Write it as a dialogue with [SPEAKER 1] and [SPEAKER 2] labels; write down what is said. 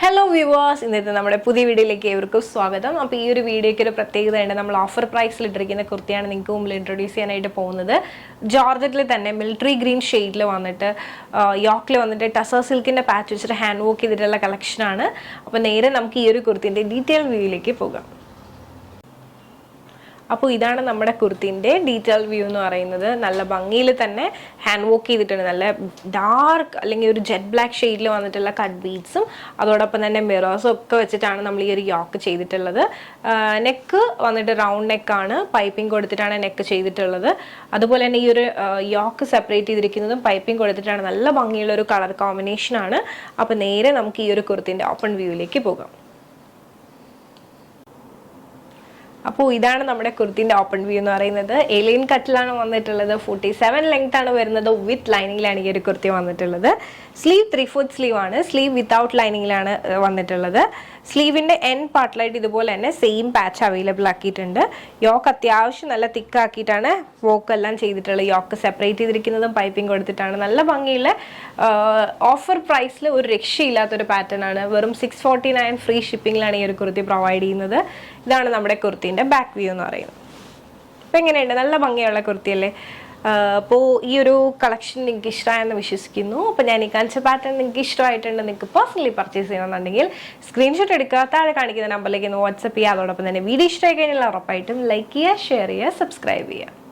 [SPEAKER 1] Hello viewers, ഇന്നത്തെ നമ്മുടെ പുതിയ വീഡിയോയിലേക്ക് ഏവർക്കും സ്വാഗതം. അപ്പോൾ ഈ ഒരു വീഡിയോയ്ക്ക് ഒരു പ്രത്യേകതയുണ്ട്. നമ്മൾ ഓഫർ പ്രൈസിൽ ഇട്ടിരിക്കുന്ന കുർത്തിയാണ് നിങ്ങൾക്ക് മുമ്പിൽ ഇൻട്രൊഡ്യൂസ് ചെയ്യാനായിട്ട് പോകുന്നത്. ജോർജറ്റിൽ തന്നെ മിലിറ്ററി ഗ്രീൻ ഷെയ്ഡിൽ വന്നിട്ട് യോക്കിൽ വന്നിട്ട് ടസർ സിൽക്കിൻ്റെ പാച്ച് വെച്ചിട്ട് ഹാൻഡ് വർക്ക് ചെയ്തിട്ടുള്ള കളക്ഷനാണ്. അപ്പോൾ നേരെ നമുക്ക് ഈ ഒരു കുർത്തിൻ്റെ ഡീറ്റെയിൽ വ്യൂയിലേക്ക് പോകാം. അപ്പോൾ ഇതാണ് നമ്മുടെ കുർത്തിൻ്റെ ഡീറ്റെയിൽ വ്യൂ എന്ന് പറയുന്നത്. നല്ല ഭംഗിയിൽ തന്നെ ഹാൻഡ് വർക്ക് ചെയ്തിട്ടുണ്ട്. നല്ല ഡാർക്ക് അല്ലെങ്കിൽ ഒരു ജെറ്റ് ബ്ലാക്ക് ഷെയ്ഡിൽ വന്നിട്ടുള്ള കട്ട് ബീഡ്സും അതോടൊപ്പം തന്നെ മിറേഴ്സും ഒക്കെ വെച്ചിട്ടാണ് നമ്മൾ ഈ ഒരു യോക്ക് ചെയ്തിട്ടുള്ളത്. നെക്ക് വന്നിട്ട് റൗണ്ട് നെക്കാണ്, പൈപ്പിംഗ് കൊടുത്തിട്ടാണ് നെക്ക് ചെയ്തിട്ടുള്ളത്. അതുപോലെ തന്നെ ഈ ഒരു യോക്ക് സെപ്പറേറ്റ് ചെയ്തിരിക്കുന്നതും പൈപ്പിംഗ് കൊടുത്തിട്ടാണ്. നല്ല ഭംഗിയുള്ള ഒരു കളർ കോമ്പിനേഷനാണ്. അപ്പോൾ നേരെ നമുക്ക് ഈ ഒരു കുർത്തിൻ്റെ ഓപ്പൺ വ്യൂയിലേക്ക് പോകാം. അപ്പോൾ ഇതാണ് നമ്മുടെ കുർത്തിൻ്റെ ഓപ്പൺ വ്യൂ എന്ന് പറയുന്നത്. എലിയൻ കട്ടിലാണ് വന്നിട്ടുള്ളത്. 47 ലെങ്ത് ആണ് വരുന്നത്. വിത്ത് ലൈനിങ്ങിലാണ് ഈ ഒരു കുർത്തി വന്നിട്ടുള്ളത്. സ്ലീവ് 3/4 സ്ലീവ് ആണ്. സ്ലീവ് വിത്തൗട്ട് ലൈനിങ്ങിലാണ് വന്നിട്ടുള്ളത്. സ്ലീവിൻ്റെ എൻഡ് പാർട്ടിലായിട്ട് ഇതുപോലെ തന്നെ സെയിം പാച്ച് അവൈലബിൾ ആക്കിയിട്ടുണ്ട്. യോക്ക് അത്യാവശ്യം നല്ല തിക്കാക്കിയിട്ടാണ് വർക്ക് എല്ലാം ചെയ്തിട്ടുള്ളത്. യോക്ക് സെപ്പറേറ്റ് ചെയ്തിരിക്കുന്നതും പൈപ്പിംഗ് കൊടുത്തിട്ടാണ്. നല്ല ഭംഗിയുള്ള ഓഫർ പ്രൈസിൽ ഒരു രക്ഷയില്ലാത്തൊരു പാറ്റേൺ ആണ്. വെറും 649 ഫ്രീ ഷിപ്പിങ്ങിലാണ് ഈ ഒരു കുർത്തി പ്രൊവൈഡ് ചെയ്യുന്നത്. ഇതാണ് നമ്മുടെ കുർത്തിൻ്റെ ബാക്ക് വ്യൂ എന്ന് പറയുന്നത്. അപ്പോൾ എങ്ങനെയുണ്ട്? നല്ല ഭംഗിയുള്ള കുർത്തിയല്ലേ? അപ്പോൾ ഈ ഒരു കളക്ഷൻ നിങ്ങൾക്ക് ഇഷ്ടമായെന്ന് വിശ്വസിക്കുന്നു. അപ്പോൾ ഞാൻ ഈ കാണിച്ച പാറ്റേൺ നിങ്ങൾക്ക് ഇഷ്ടമായിട്ടുണ്ട്, നിങ്ങൾക്ക് പേഴ്സണലി പർച്ചേസ് ചെയ്യണമെന്നുണ്ടെങ്കിൽ സ്ക്രീൻഷോട്ട് എടുക്കുക, താഴെ കാണിക്കുന്ന നമ്പറിലേക്ക് ഒന്ന് വാട്സപ്പ് ചെയ്യുക. അതോടൊപ്പം തന്നെ വീഡിയോ ഇഷ്ടമായി കഴിഞ്ഞാൽ ഉറപ്പായിട്ടും ലൈക്ക് ചെയ്യുക, ഷെയർ ചെയ്യുക, സബ്സ്ക്രൈബ് ചെയ്യുക.